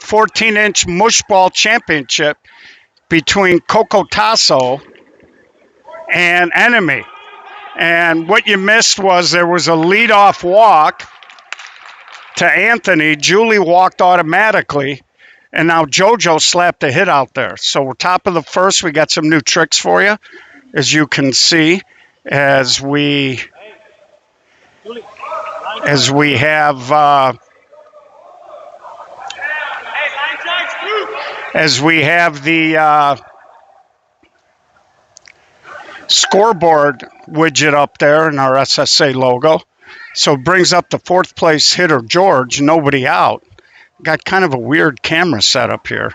14-inch mush ball championship between Coco Tasso and Enemy. And what you missed was there was a leadoff walk to Anthony. Julie walked automatically, and now JoJo slapped a hit out there. So we're top of the first. We got some new tricks for you, as you can see, as we have the scoreboard widget up there in our SSA logo. So it brings up the fourth place hitter, George, nobody out. Got kind of a weird camera setup here.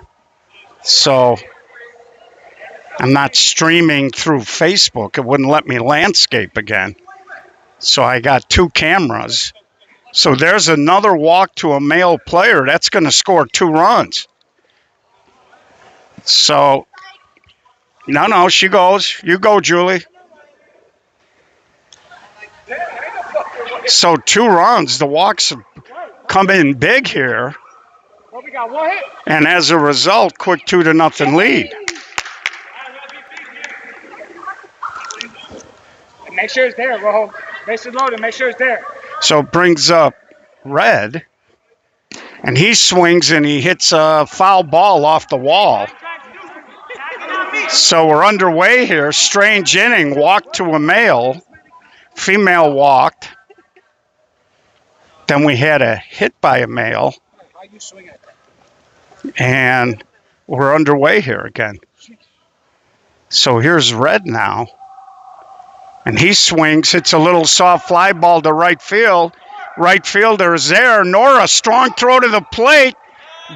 So I'm not streaming through Facebook. It wouldn't let me landscape again. So I got two cameras. So there's another walk to a male player. That's going to score 2 runs. So, no, she goes. You go, Julie. So 2 runs. The walks have come in big here. And as a result, quick 2-0 lead. Make sure it's there, Rojo. Base is loaded. Make sure it's there. So it brings up Red. And he swings and he hits a foul ball off the wall. So we're underway here. Strange inning. Walk to a male. Female walked. Then we had a hit by a male. And we're underway here again. So here's Red now. And he swings, hits a little soft fly ball to right field. Right fielder is there. Nora, strong throw to the plate.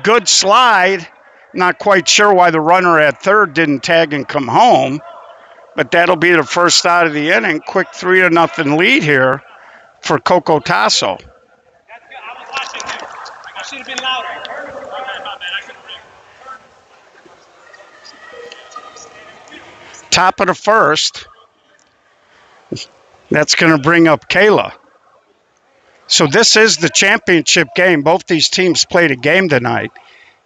Good slide. Not quite sure why the runner at third didn't tag and come home. But that'll be the first out of the inning. Quick 3-0 lead here for Coco Tasso. Should have been louder. Top of the first. That's going to bring up Kayla. So this is the championship game. Both these teams played a game tonight.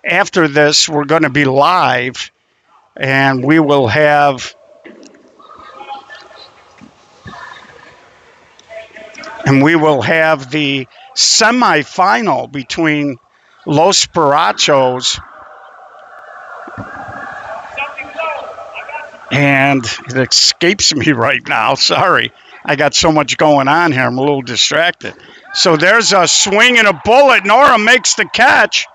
After this, we're going to be live, and we will have the semifinal between Los Barachos and it escapes me right now. Sorry. I got so much going on here. I'm a little distracted. So there's a swing and a bullet. Nora makes the catch.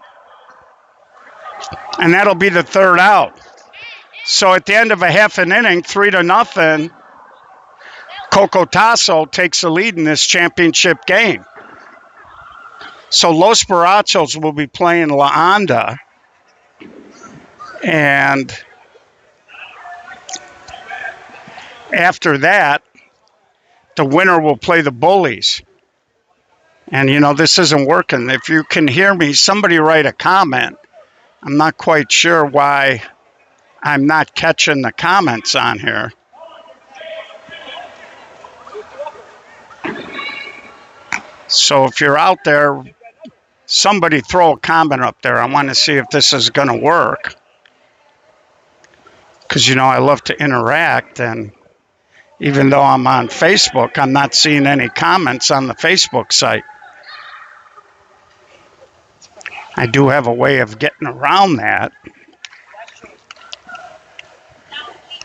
And that'll be the third out. So at the end of a half an inning, 3-0, Coco Tasso takes the lead in this championship game. So Los Barachos will be playing La Onda. And after that, the winner will play the Bullies. And, you know, this isn't working. If you can hear me, somebody write a comment. I'm not quite sure why I'm not catching the comments on here. So if you're out there, somebody throw a comment up there. I want to see if this is going to work. Because, you know, I love to interact, and even though I'm on Facebook, I'm not seeing any comments on the Facebook site. I do have a way of getting around that.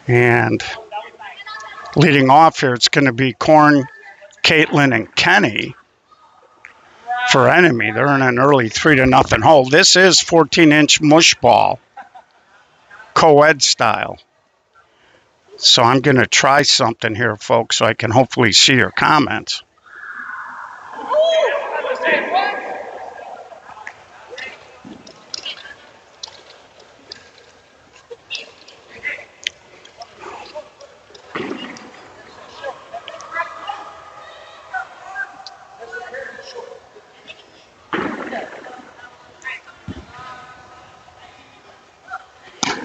And leading off here, it's going to be Korn, Caitlin, and Kenny for Enemy. They're in an early 3-0 hole. This is 14-inch mush ball, co-ed style. So I'm going to try something here, folks, so I can hopefully see your comments.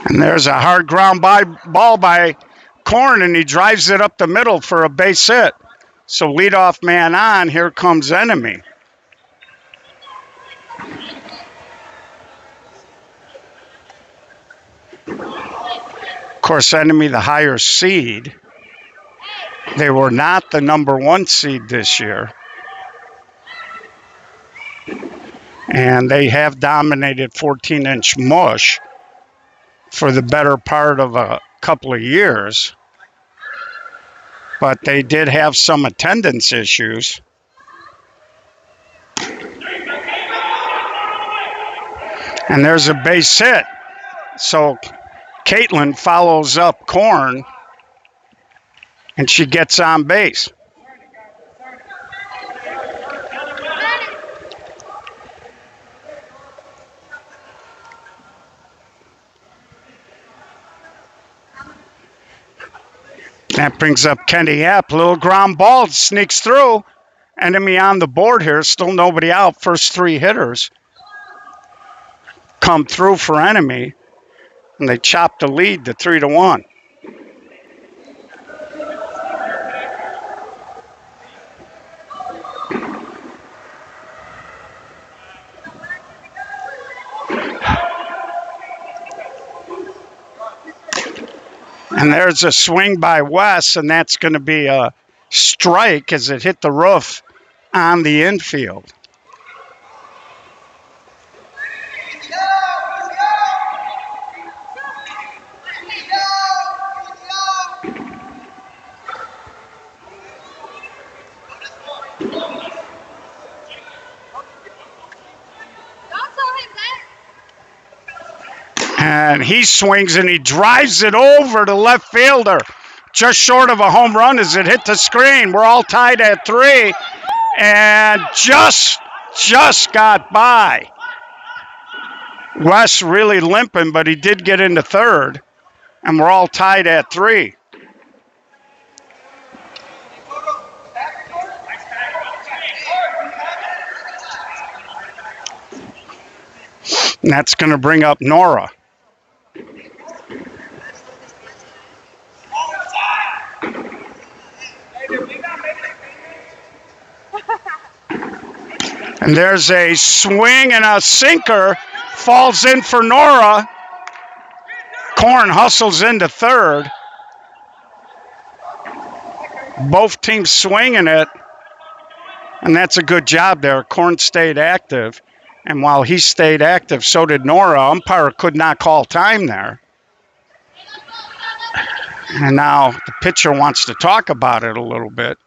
And there's a hard ground ball by Korn, and he drives it up the middle for a base hit. So leadoff man on, here comes Enemy. Of course, Enemy the higher seed. They were not the number 1 seed this year. And they have dominated 14-inch Mush for the better part of a couple of years. But they did have some attendance issues. And there's a base hit. So Caitlin follows up Korn, and she gets on base. That brings up Kenny Epp. Little ground ball sneaks through. Enemy on the board here. Still nobody out. First 3 hitters come through for Enemy, and they chop the lead to 3-1. And there's a swing by Wes, and that's going to be a strike as it hit the roof on the infield. And he swings and he drives it over to left fielder. Just short of a home run as it hit the screen. We're all tied at 3. And just got by. Wes really limping, but he did get into third. And we're all tied at 3. And that's going to bring up Nora. And there's a swing and a sinker. Falls in for Nora. Korn hustles into third. Both teams swinging it. And that's a good job there. Korn stayed active. And while he stayed active, so did Nora. Umpire could not call time there. And now the pitcher wants to talk about it a little bit.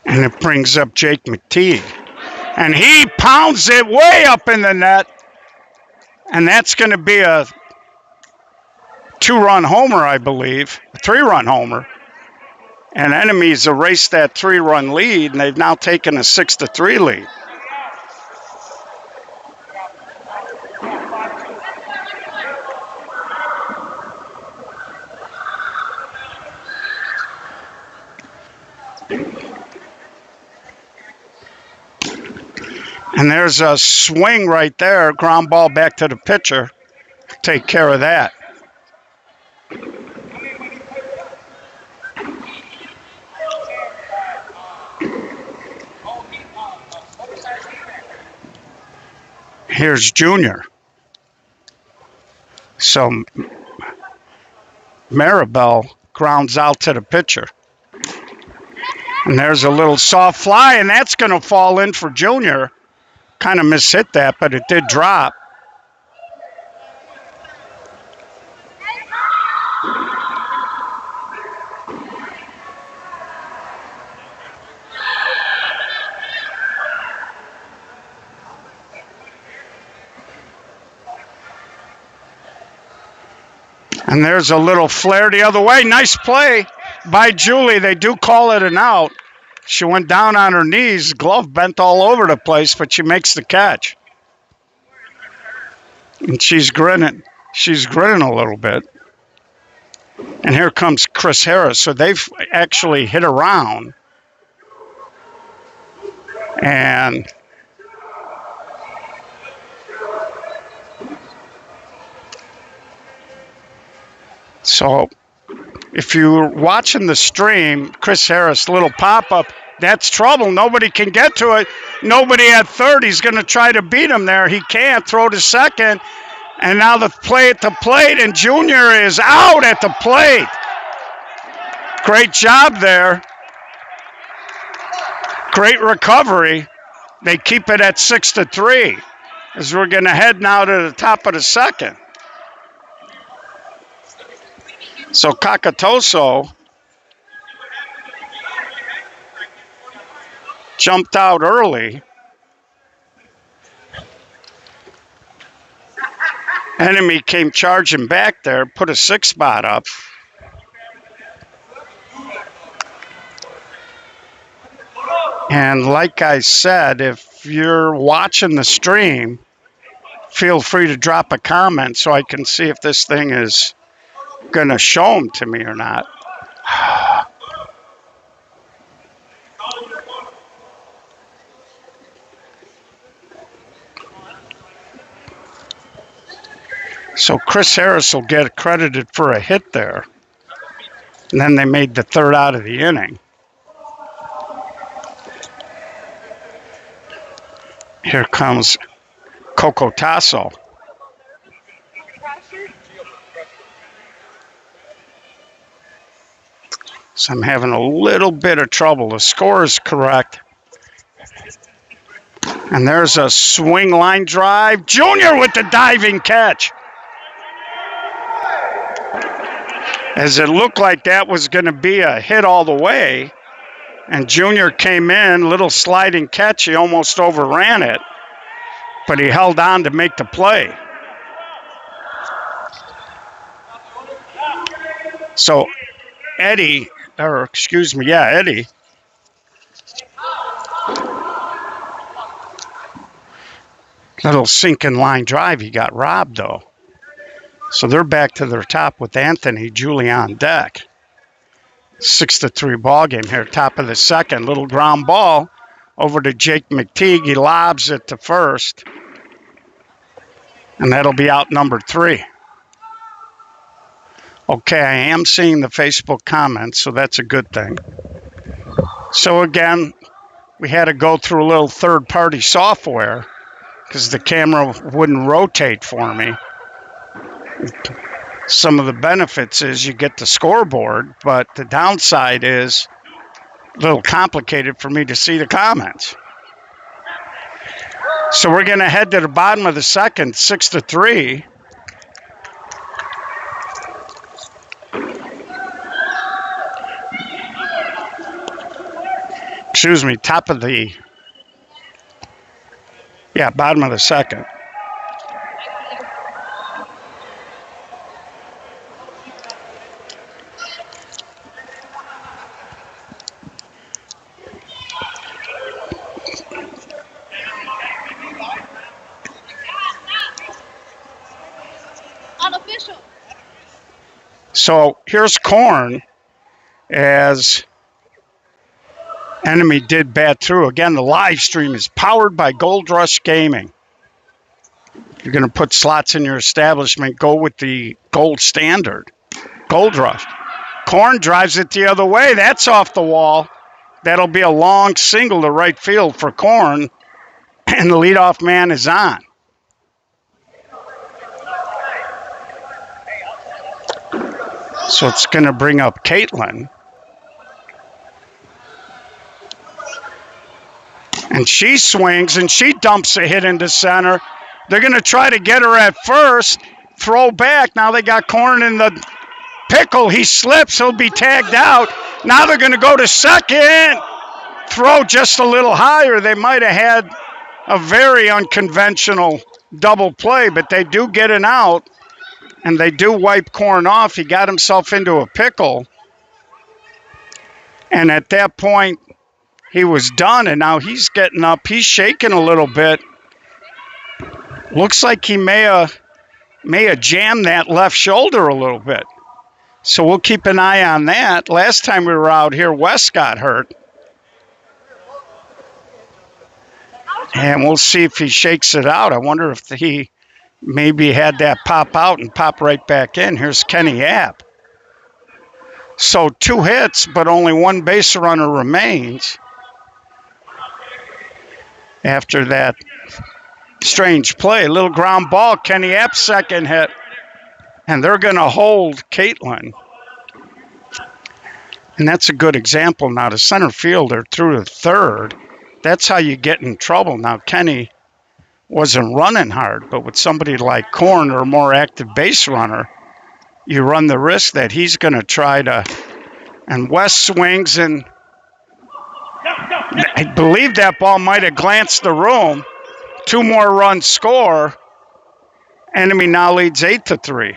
And it brings up Jake McTeague. And he pounds it way up in the net. And that's going to be a 2-run homer, I believe. A 3-run homer. And Enemies erased that 3-run lead, and they've now taken a 6-3 lead. And there's a swing right there, ground ball back to the pitcher. Take care of that. Here's Junior. So Maribel grounds out to the pitcher. And there's a little soft fly, and that's going to fall in for Junior. Kind of mishit that, but it did drop. And there's a little flare the other way. Nice play by Julie. They do call it an out. She went down on her knees, glove bent all over the place, but she makes the catch. And she's grinning. She's grinning a little bit. And here comes Chris Harris. So they've actually hit around. And so if you're watching the stream, Chris Harris, little pop-up, that's trouble. Nobody can get to it. Nobody at third. He's going to try to beat him there. He can't. Throw to second. And now the play at the plate, and Junior is out at the plate. Great job there. Great recovery. They keep it at 6-3 as we're going to head now to the top of the second. So Kakatoso jumped out early. Enemy came charging back there, put a 6 spot up. And like I said, if you're watching the stream, feel free to drop a comment so I can see if this thing is going to show them to me or not. So Chris Harris will get credited for a hit there. And then they made the third out of the inning. Here comes Coco Tasso. So I'm having a little bit of trouble. The score is correct. And there's a swing line drive. Junior with the diving catch. As it looked like that was going to be a hit all the way. And Junior came in, little sliding catch. He almost overran it. But he held on to make the play. So Eddie, Eddie. Little sinking line drive. He got robbed, though. So they're back to their top with Anthony Julie on deck. 6-3 ball game here, top of the second. Little ground ball over to Jake McTeague. He lobs it to first. And that'll be out number 3. Okay, I am seeing the Facebook comments, so that's a good thing. So again, we had to go through a little third-party software because the camera wouldn't rotate for me. Some of the benefits is you get the scoreboard, but the downside is a little complicated for me to see the comments. So we're going to head to the bottom of the second, 6-3. Excuse me, bottom of the second. Unofficial. So here's Korn as enemy did bat through. Again, the live stream is powered by Gold Rush Gaming. If you're going to put slots in your establishment, go with the gold standard. Gold Rush. Korn drives it the other way. That's off the wall. That'll be a long single to right field for Korn. And the leadoff man is on. So it's going to bring up Caitlin. And she swings and she dumps a hit into center. They're going to try to get her at first. Throw back. Now they got Korn in the pickle. He slips. He'll be tagged out. Now they're going to go to second. Throw just a little higher. They might have had a very unconventional double play, but they do get an out. And they do wipe Korn off. He got himself into a pickle. And at that point, he was done, and now he's getting up. He's shaking a little bit. Looks like he may have jammed that left shoulder a little bit. So we'll keep an eye on that. Last time we were out here, Wes got hurt. And we'll see if he shakes it out. I wonder if he maybe had that pop out and pop right back in. Here's Kenny App. So 2 hits, but only 1 base runner remains after that strange play. Little ground ball. Kenny App's second hit. And they're going to hold Caitlin. And that's a good example now. The center fielder through the third. That's how you get in trouble. Now, Kenny wasn't running hard, but with somebody like Korn or a more active base runner, you run the risk that he's going to try to. And West swings, and I believe that ball might have glanced the room. 2 more runs score. Enemy now leads 8-3.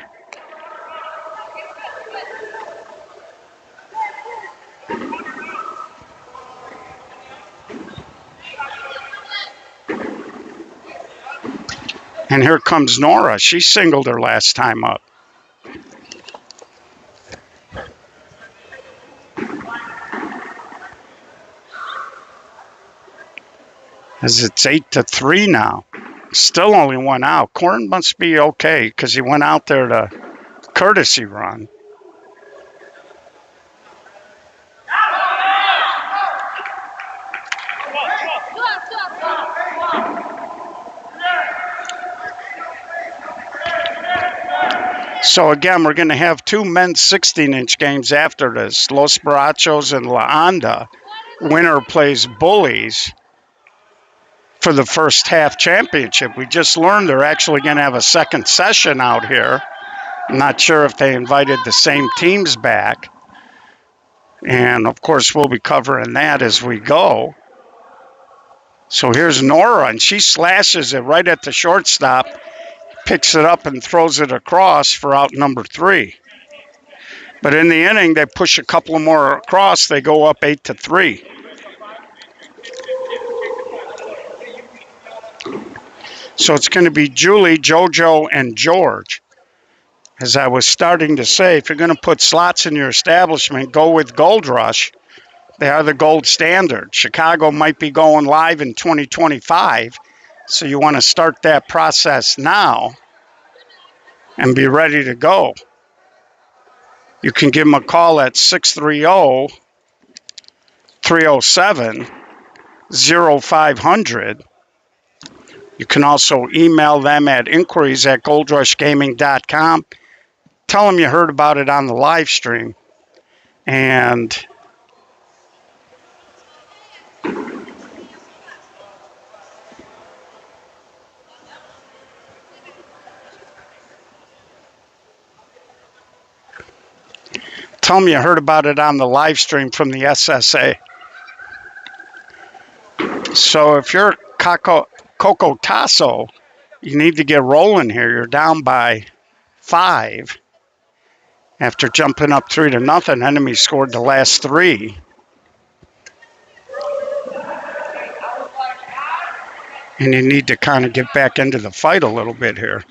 And here comes Nora. She singled her last time up. As it's 8-3 now. Still only 1 out. Korn must be okay because he went out there to courtesy run. So again, we're going to have 2 men's 16-inch games after this. Los Barachos and La Anda. Winner plays Bullies for the first half championship. We just learned they're actually going to have a second session out here. I'm not sure if they invited the same teams back. And, of course, we'll be covering that as we go. So here's Nora, and she slashes it right at the shortstop. Picks it up and throws it across for out number 3. But in the inning, they push a couple more across. They go up 8-3. So it's going to be Julie, JoJo, and George. As I was starting to say, if you're going to put slots in your establishment, go with Gold Rush. They are the gold standard. Chicago might be going live in 2025. So you want to start that process now and be ready to go. You can give them a call at 630-307-0500. You can also email them at inquiries@goldrushgaming.com. Tell them you heard about it on the live stream. And tell them you heard about it on the live stream from the SSA. So if you're Coco Tasso, you need to get rolling here. You're down by 5. After jumping up 3-0, enemy scored the last 3. And you need to kind of get back into the fight a little bit here.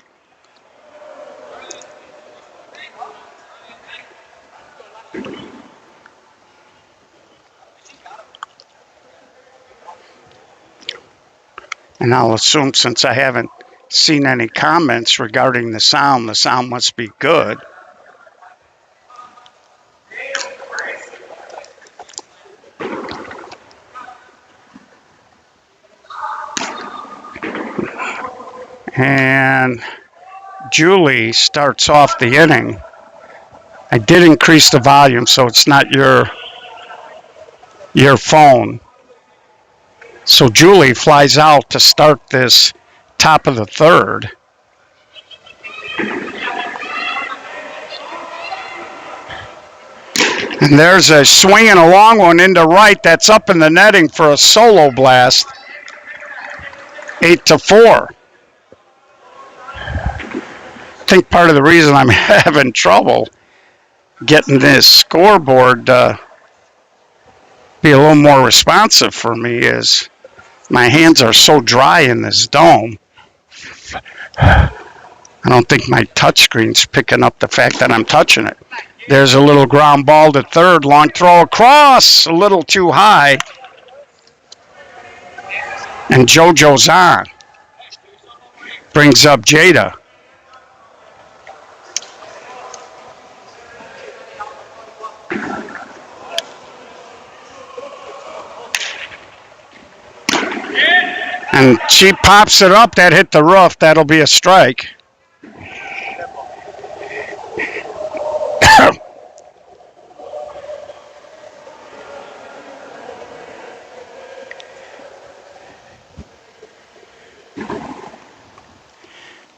And I'll assume, since I haven't seen any comments regarding the sound must be good. And Julie starts off the inning. I did increase the volume so it's not your phone. So Julie flies out to start this top of the third. And there's a swinging a long one into right. That's up in the netting for a solo blast. 8-4. I think part of the reason I'm having trouble getting this scoreboard to be a little more responsive for me is my hands are so dry in this dome. I don't think my touchscreen's picking up the fact that I'm touching it. There's a little ground ball to third. Long throw across. A little too high. And JoJo's on. Brings up Jada. And she pops it up. That hit the roof. That'll be a strike.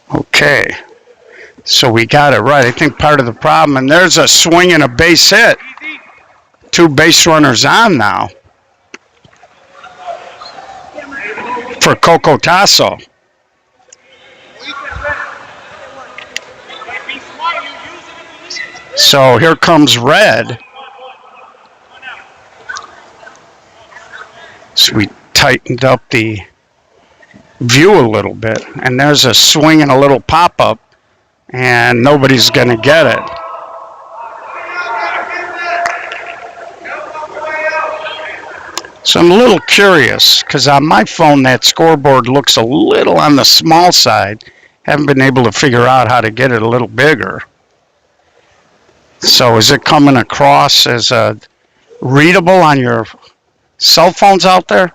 Okay. So we got it right. I think part of the problem, and there's a swing and a base hit. 2 base runners on now for Coco Tasso. So here comes Red. So we tightened up the view a little bit, and there's a swing and a little pop-up, and nobody's going to get it. So I'm a little curious, because on my phone that scoreboard looks a little on the small side. Haven't been able to figure out how to get it a little bigger. So is it coming across as readable on your cell phones out there?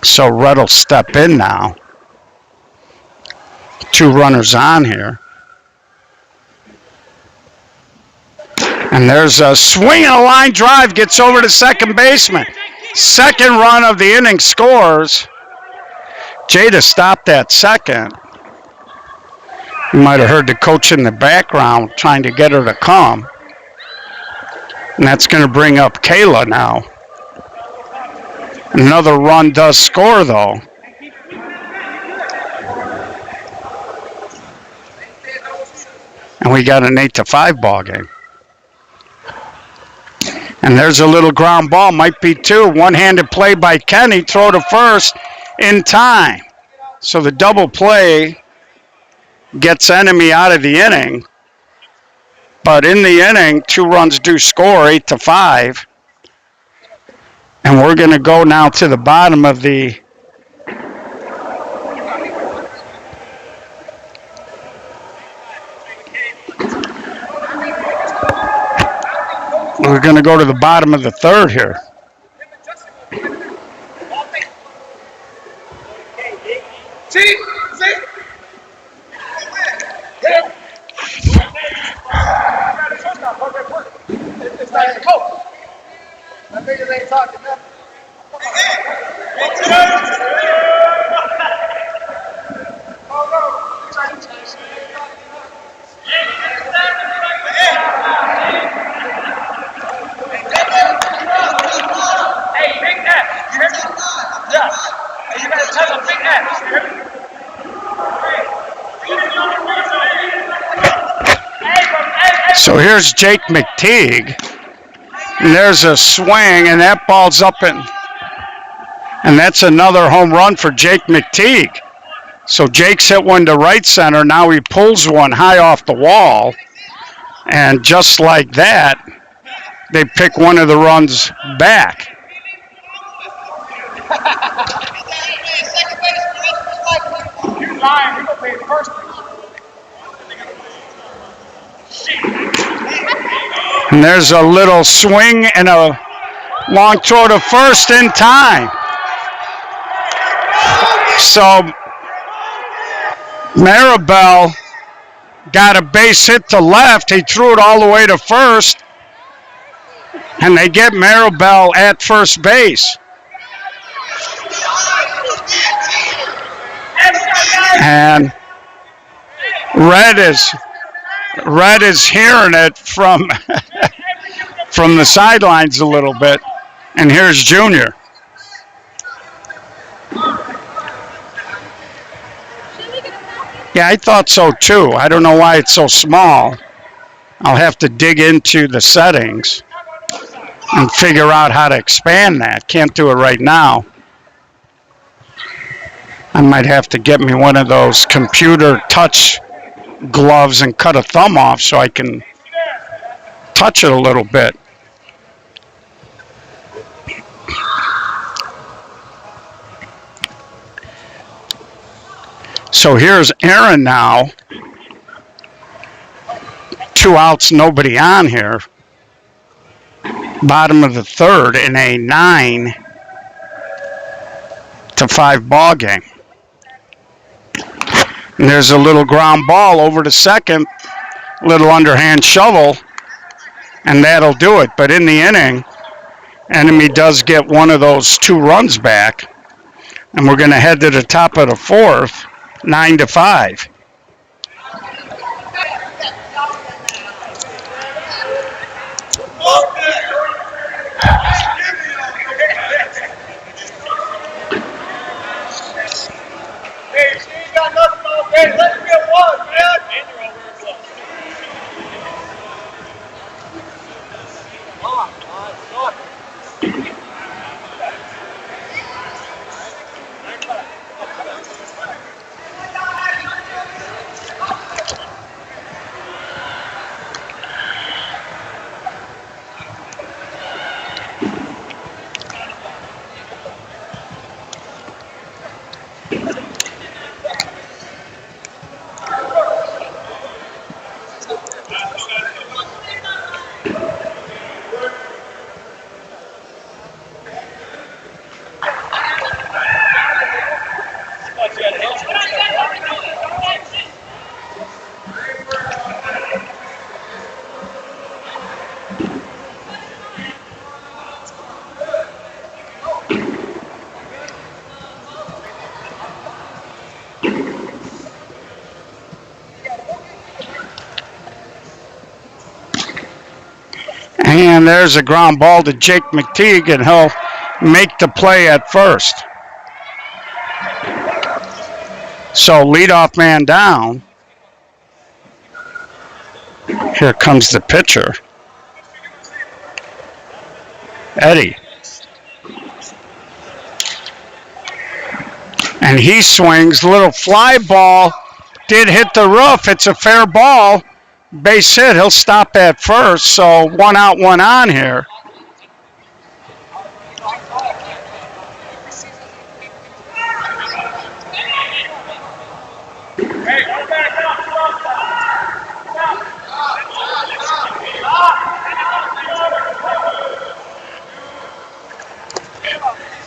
So Red will step in now. 2 runners on here. And there's a swing and a line drive, gets over to second baseman. Second run of the inning scores. Jada stopped that second. You might have heard the coach in the background trying to get her to come. And that's going to bring up Kayla now. Another run does score, though. And we got an 8-5 ball game. And there's a little ground ball, might be 2. One-handed play by Kenny, throw to first in time. So the double play gets enemy out of the inning. But in the inning, 2 runs do score, 8-5. And we're going to go now to the bottom of the We're going to go to the bottom of the third here. So here's Jake McTeague, and there's a swing, and that ball's up, and that's another home run for Jake McTeague. So Jake's hit one to right center. Now he pulls one high off the wall, and just like that, they pick one of the runs back. You lying? We gonna play first. And there's a little swing and a long throw to first in time. So Maribel got a base hit to left. He threw it all the way to first. And they get Maribel at first base. And Red is hearing it from from the sidelines a little bit. And here's Junior. Yeah, I thought so too. I don't know why it's so small. I'll have to dig into the settings and figure out how to expand that. Can't do it right now. I might have to get me one of those computer touch gloves and cut a thumb off so I can touch it a little bit. So here's Aaron now. 2 outs, nobody on here. Bottom of the third in a 9-5 ball game. And there's a little ground ball over to second, little underhand shovel, and that'll do it. But in the inning, enemy does get one of those 2 runs back, and we're going to head to the top of the fourth, 9-5. Hey, she ain't got nothing all day. Let her get one, man. And there's a ground ball to Jake McTeague, and he'll make the play at first. So leadoff man down. Here comes the pitcher, Eddie. And he swings, little fly ball, did hit the roof. It's a fair ball. Base hit, he'll stop at first, so 1 out, 1 on here.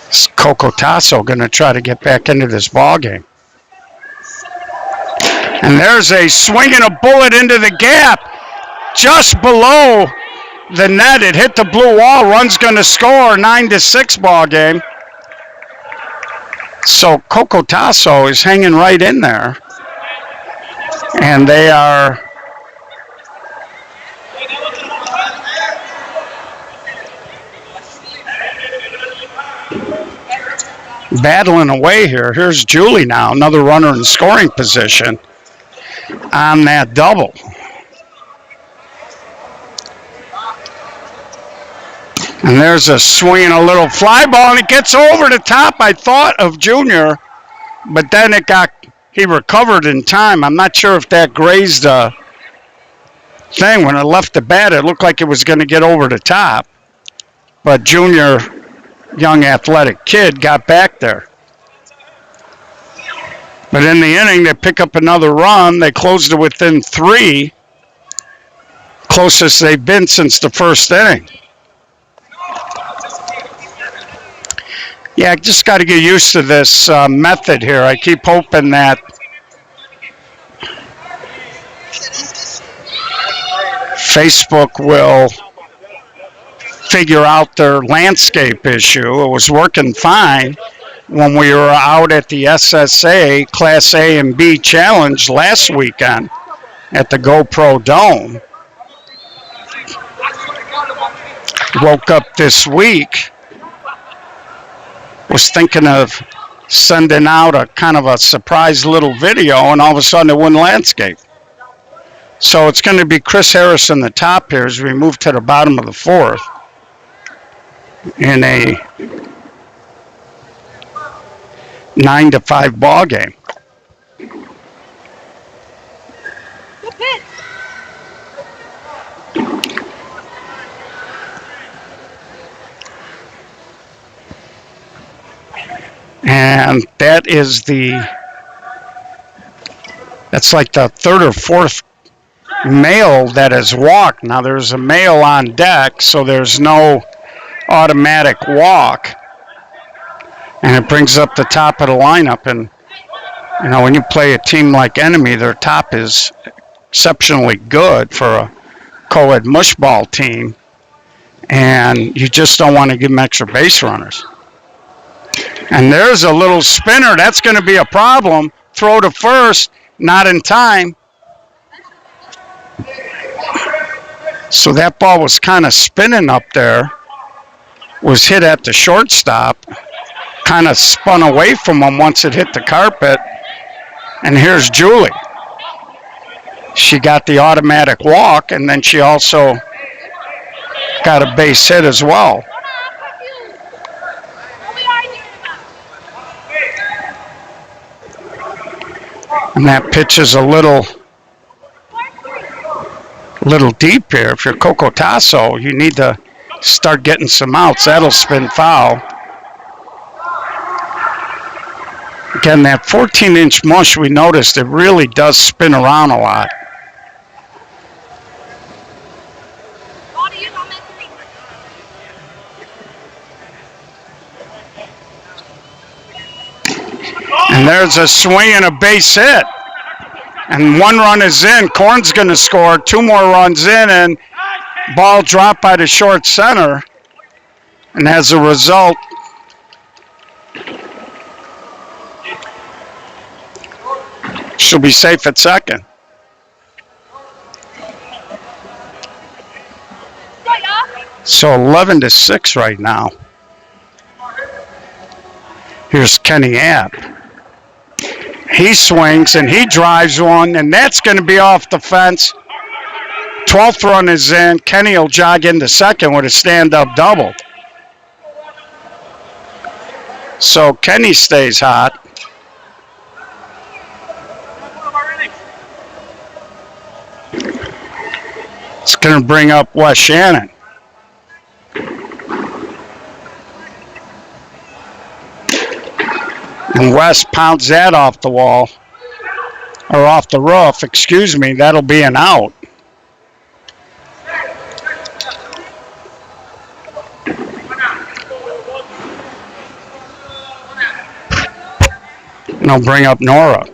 Is Coco Tasso going to try to get back into this ball game? And there's a swing and a bullet into the gap, just below the net. It hit the blue wall. Run's going to score. 9-6 ball game. So Coco Tasso is hanging right in there, and they are battling away here. Here's Julie now, another runner in scoring position on that double. And there's a swing and a little fly ball, and it gets over the top, I thought, of Junior, but then he recovered in time. I'm not sure if that grazed a thing. When it left the bat, it looked like it was going to get over the top, but Junior, young athletic kid, got back there. But in the inning, they pick up another run. They closed it within 3, closest they've been since the first inning. Yeah, I just got to get used to this method here. I keep hoping that Facebook will figure out their landscape issue. It was working fine when we were out at the SSA Class A and B Challenge last weekend at the GoPro Dome. Woke up this week, was thinking of sending out a kind of a surprise little video, and all of a sudden it wouldn't landscape. So it's going to be Chris Harris in the top here as we move to the bottom of the fourth in a 9-5 ball game. And that is the That's like the third or fourth male that has walked. Now there's a male on deck, so there's no automatic walk. And it brings up the top of the lineup. And, when you play a team like Enemy, their top is exceptionally good for a co-ed mush ball team. And you just don't want to give them extra base runners. And there's a little spinner. That's going to be a problem. Throw to first, not in time. So that ball was kind of spinning up there, was hit at the shortstop, kind of spun away from him once it hit the carpet. And here's Julie. She got the automatic walk, and then she also got a base hit as well. And that pitch is a little deep here. If you're Coco Tasso, you need to start getting some outs. That'll spin foul. Again, that 14-inch mush, we noticed it really does spin around a lot. And there's a swing and a base hit. And one run is in. Korn's going to score. Two more runs in, and ball dropped by the short center. And as a result, she'll be safe at second. So 11-6 right now. Here's Kenny App. He swings and he drives one, and that's going to be off the fence. 12th run is in. Kenny will jog into second with a stand-up double. So Kenny stays hot. It's going to bring up Wes Shannon. And Wes pounds that off the wall, or off the roof, excuse me. That'll be an out. And I'll bring up Nora.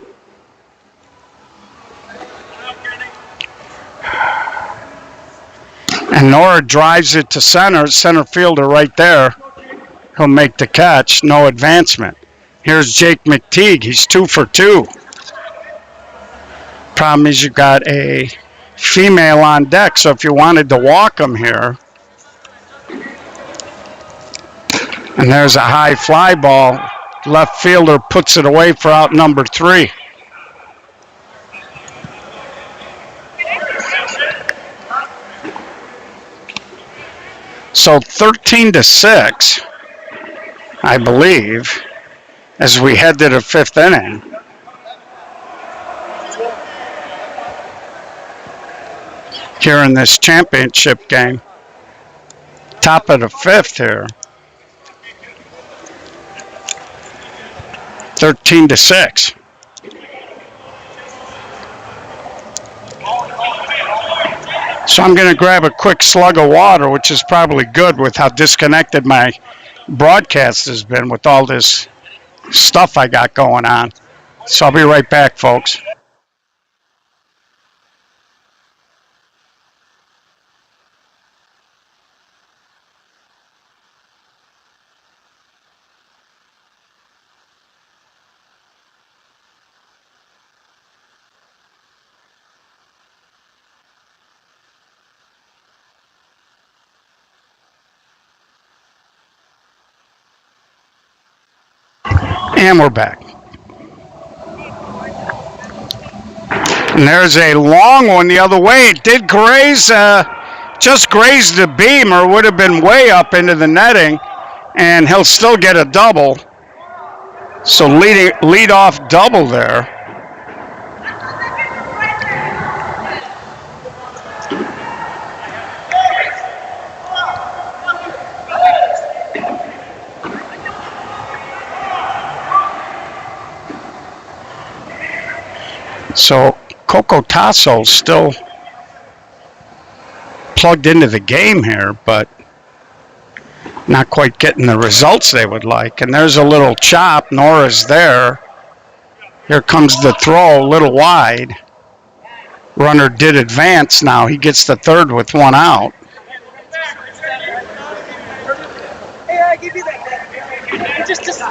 And Nora drives it to center fielder right there. He'll make the catch, no advancement. Here's Jake McTeague. He's 2 for 2. Problem is you got a female on deck, so if you wanted to walk him here. And there's a high fly ball. Left fielder puts it away for out number 3. So 13-6, I believe, as we head to the 5th inning. Here in this championship game. Top of the 5th here. 13-6. So I'm going to grab a quick slug of water, which is probably good with how disconnected my broadcast has been with all this stuff I got going on. So I'll be right back, folks. And we're back. And there's a long one the other way. It did graze, just grazed the beam, or would have been way up into the netting, and he'll still get a double. So lead off double there. So Coco Tasso's still plugged into the game here, but not quite getting the results they would like. And there's a little chop. Nora's there. Here comes the throw, a little wide. Runner did advance now. He gets the third with one out. Hey, I give you that. Just.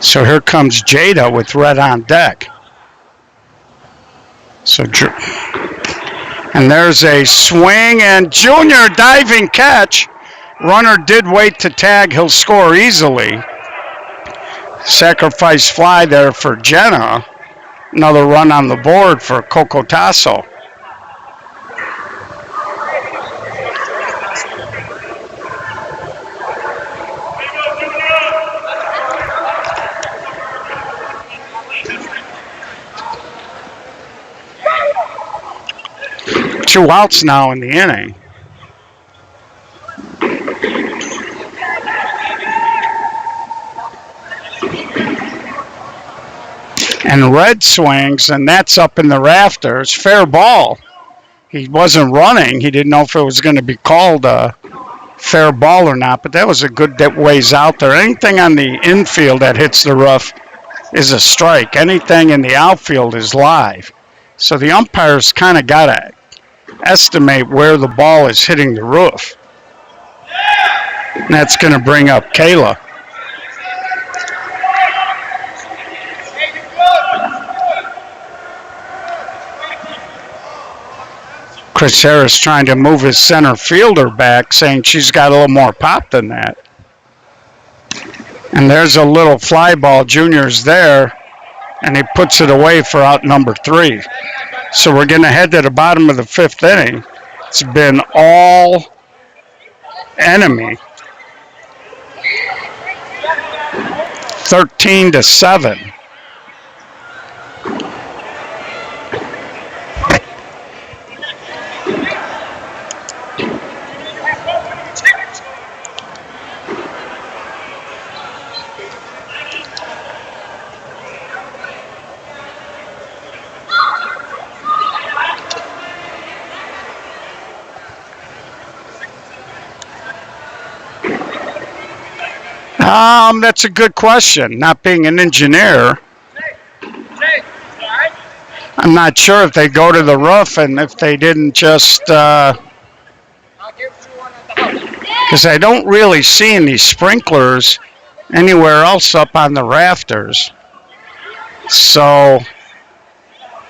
So here comes Jada with red on deck. And there's a swing and Junior diving catch. Runner did wait to tag. He'll score easily. Sacrifice fly there for Jenna. Another run on the board for Coco Tasso. Two outs now in the inning. And Red swings, and that's up in the rafters. Fair ball. He wasn't running. He didn't know if it was going to be called a fair ball or not, but that was a good ways out there. Anything on the infield that hits the roof is a strike. Anything in the outfield is live. So the umpires kind of got to estimate where the ball is hitting the roof. And that's going to bring up Kayla. Chris Harris trying to move his center fielder back, saying she's got a little more pop than that. And there's a little fly ball. Junior's there, and he puts it away for out number 3. So we're going to head to the bottom of the 5th inning. It's been all enemy. 13-7. That's a good question. Not being an engineer, I'm not sure if they go to the roof and if they didn't just, because I don't really see any sprinklers anywhere else up on the rafters. So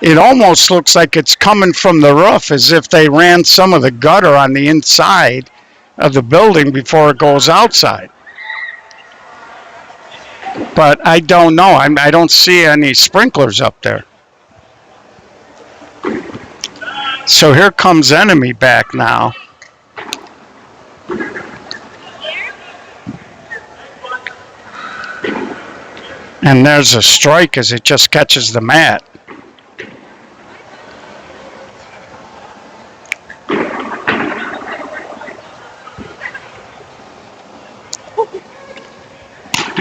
it almost looks like it's coming from the roof, as if they ran some of the gutter on the inside of the building before it goes outside. But I don't know. I don't see any sprinklers up there. So here comes enemy back now. And there's a strike as it just catches the mat.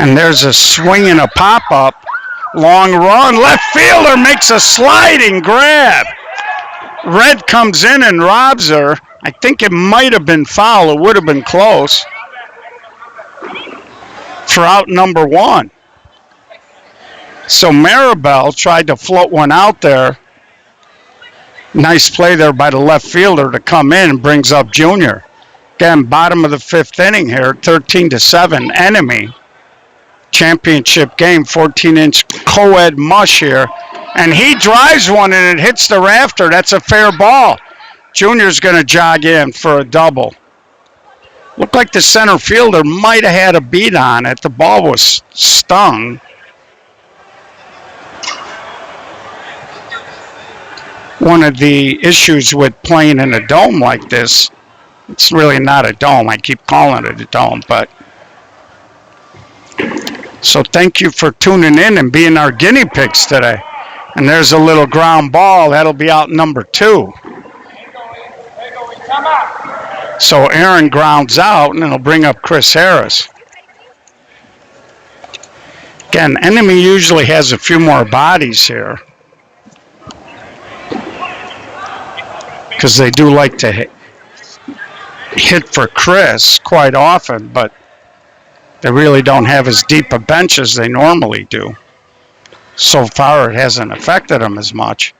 And there's a swing and a pop-up. Long run. Left fielder makes a sliding grab. Red comes in and robs her. I think it might have been foul. It would have been close. For out number 1. So Maribel tried to float one out there. Nice play there by the left fielder to come in and brings up Junior. Again, bottom of the 5th inning here, 13-7, enemy. Championship game, 14-inch co-ed Mush here. And he drives one and it hits the rafter. That's a fair ball. Junior's going to jog in for a double. Looked like the center fielder might have had a beat on it. The ball was stung. One of the issues with playing in a dome like this, it's really not a dome. I keep calling it a dome, but so thank you for tuning in and being our guinea pigs today. And there's a little ground ball. That'll be out number 2. So Aaron grounds out, and it'll bring up Chris Harris. Again, enemy usually has a few more bodies here because they do like to hit for Chris quite often, but they really don't have as deep a bench as they normally do. So far, it hasn't affected them as much,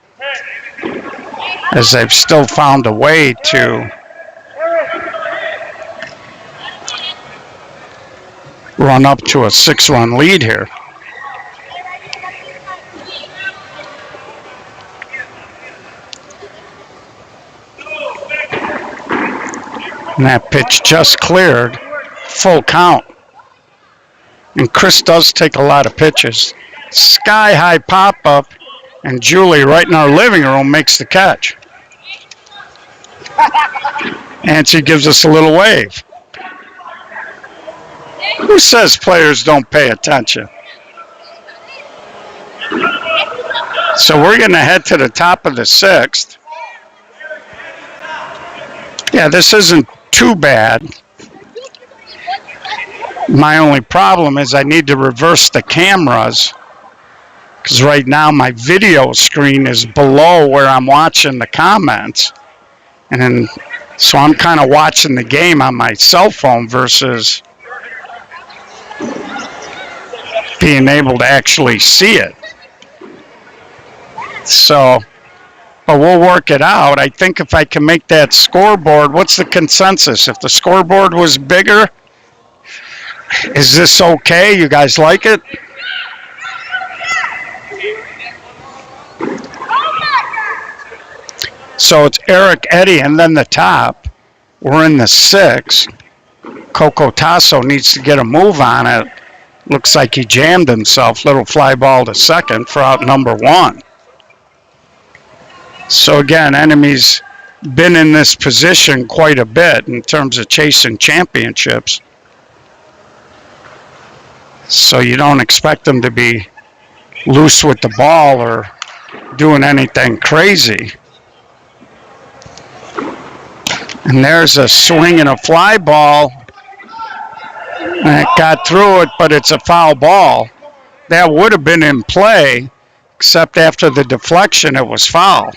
as they've still found a way to run up to a 6-run lead here. And that pitch just cleared, full count. And Chris does take a lot of pitches. Sky-high pop-up, and Julie, right in our living room, makes the catch. And she gives us a little wave. Who says players don't pay attention? So we're going to head to the top of the 6th. Yeah, this isn't too bad. My only problem is I need to reverse the cameras because right now my video screen is below where I'm watching the comments. And then, so I'm kind of watching the game on my cell phone versus being able to actually see it. So, but we'll work it out. I think if I can make that scoreboard, what's the consensus? If the scoreboard was bigger, is this okay? You guys like it? So it's Eric, Eddie, and then the top. We're in the 6th. Coco Tasso needs to get a move on it. Looks like he jammed himself. Little fly ball to second for out number 1. So again, enemy's been in this position quite a bit in terms of chasing championships. So you don't expect them to be loose with the ball or doing anything crazy. And there's a swing and a fly ball. And it got through it, but it's a foul ball. That would have been in play, except after the deflection, it was foul.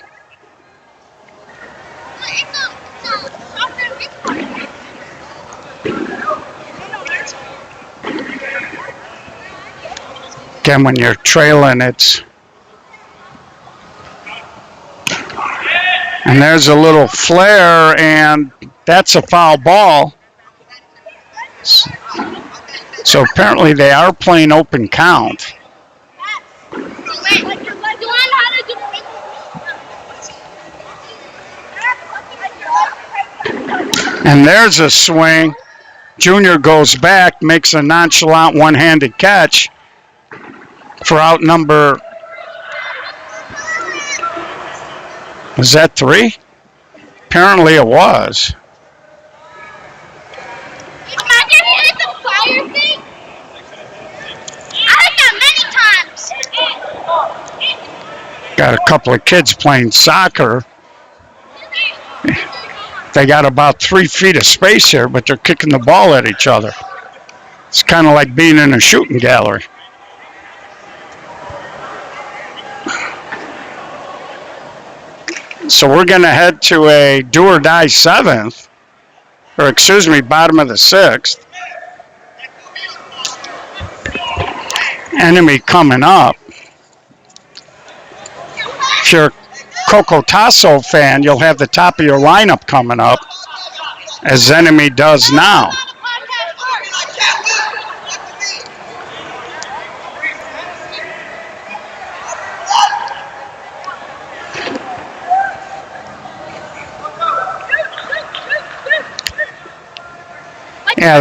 Again, when you're trailing, it's... And there's a little flare, and that's a foul ball. So apparently they are playing open count. And there's a swing. Junior goes back, makes a nonchalant one-handed catch for out number... Was that 3? Apparently it was. Imagine you hit the fire thing. I hit that many times. Got a couple of kids playing soccer. They got about 3 feet of space here, but they're kicking the ball at each other. It's kind of like being in a shooting gallery. So we're going to head to a do-or-die 7th, or excuse me, bottom of the 6th. Enemy coming up. If you're a Coco Tasso fan, you'll have the top of your lineup coming up, as enemy does now. Yeah,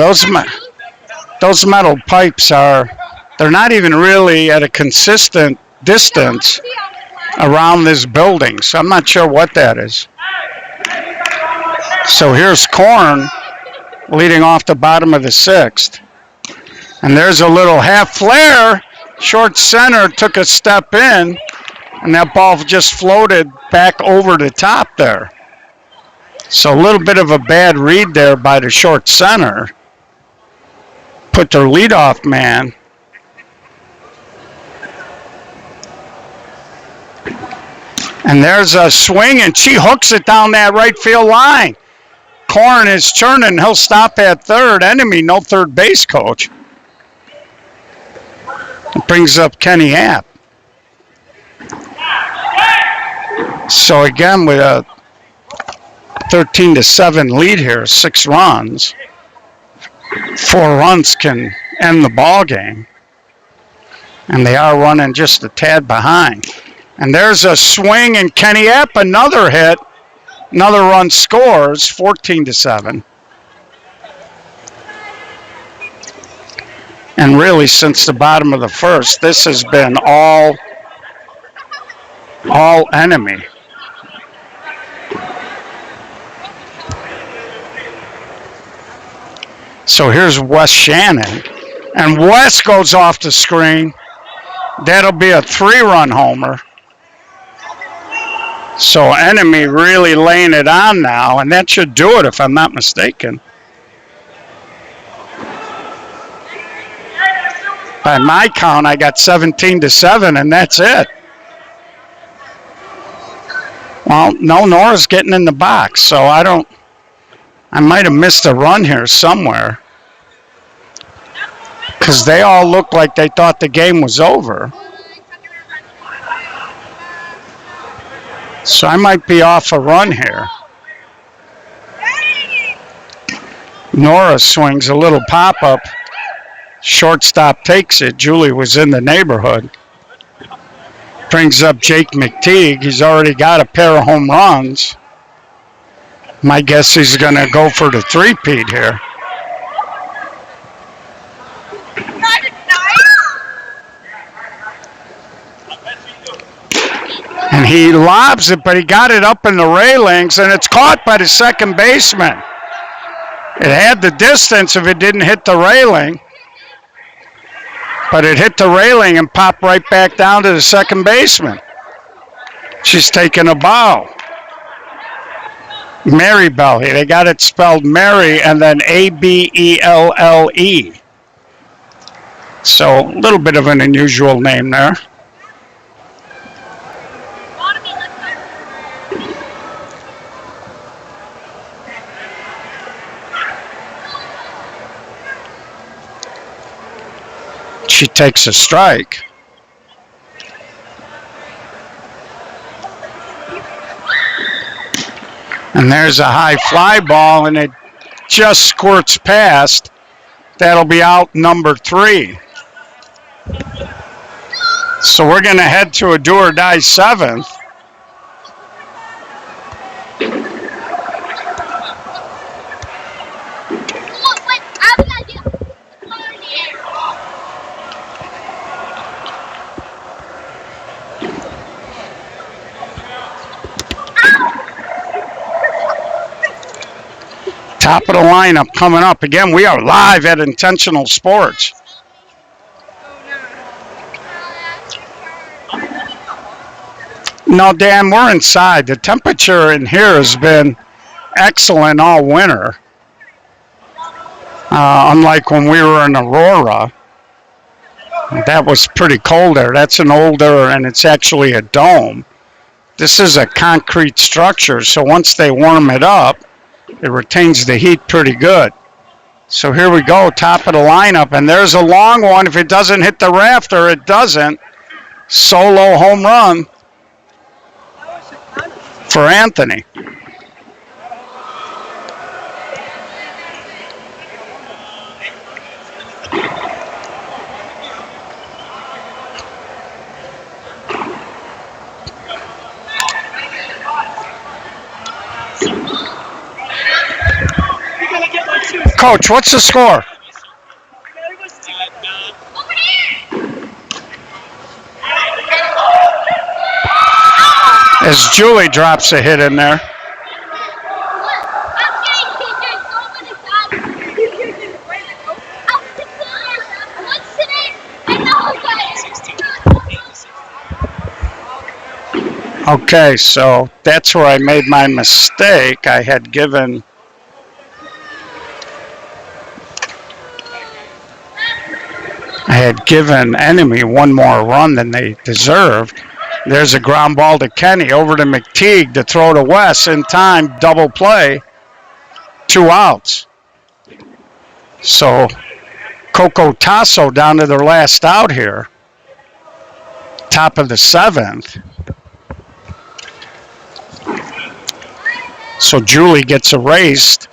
those metal pipes they're not even really at a consistent distance around this building, so I'm not sure what that is. So here's Korn leading off the bottom of the 6th. And there's a little half flare. Short center took a step in, and that ball just floated back over the top there. So a little bit of a bad read there by the short center. Put their leadoff man And there's a swing, and she hooks it down that right field line. Corn is churning. He'll stop at third. Enemy, no third base coach. It brings up Kenny App. So again, with a 13-7 lead here, 6 runs. 4 runs can end the ball game. And they are running just a tad behind. And there's a swing, and Kenny App, another hit. Another run scores, 14-7. And really, since the bottom of the first, this has been all enemy. So here's Wes Shannon. And Wes goes off the screen. That'll be a 3-run homer. So enemy really laying it on now, and that should do it if I'm not mistaken. By my count, I got 17-7, and that's it. Well, no, Nora's getting in the box, so I might have missed a run here somewhere. Because they all looked like they thought the game was over. So I might be off a run here. Nora swings a little pop-up. Shortstop takes it. Julie was in the neighborhood. Brings up Jake McTeague. He's already got a pair of home runs. My guess he's going to go for the three-peat here. And he lobs it, but he got it up in the railings, and it's caught by the second baseman. It had the distance if it didn't hit the railing. But it hit the railing and popped right back down to the second baseman. She's taking a bow. Maribelle. They got it spelled Mary and then Abelle. So a little bit of an unusual name there. She takes a strike. And there's a high fly ball, and it just squirts past. That'll be out number 3. So we're going to head to a do-or-die 7th. Top of the lineup coming up. Again, we are live at Intentional Sports. No, Dan, we're inside. The temperature in here has been excellent all winter. Unlike when we were in Aurora. That was pretty cold there. That's an older, and it's actually a dome. This is a concrete structure, so once they warm it up, it retains the heat pretty good. So here we go, top of the lineup, and there's a long one. If it doesn't hit the rafter, it doesn't. Solo home run for Anthony. Coach, what's the score? As Julie drops a hit in there. Okay, so that's where I made my mistake. I had given enemy one more run than they deserved. There's a ground ball to Kenny, over to McTeague to throw to West. In time, double play, 2 outs. So Coco Tasso down to their last out here. Top of the 7th. So Julie gets erased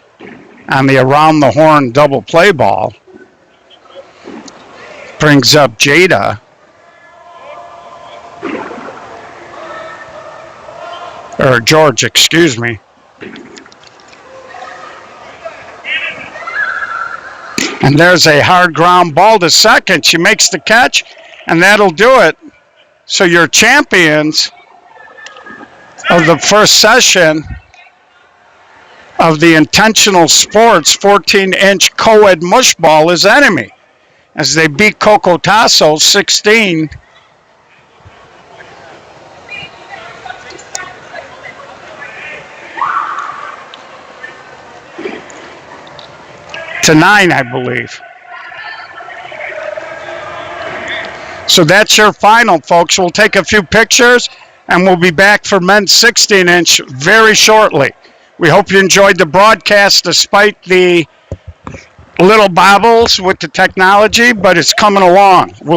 on the around the horn double play ball. Brings up Jada. Or George, excuse me. And there's a hard ground ball to second. She makes the catch, and that'll do it. So your champions of the first session of the Intentional Sports 14-inch co-ed mush ball is Enemy, as they beat Coco Tasso 16 to 9, I believe. So that's your final, folks. We'll take a few pictures, and we'll be back for men's 16-inch very shortly. We hope you enjoyed the broadcast despite the little bobbles with the technology, but it's coming along.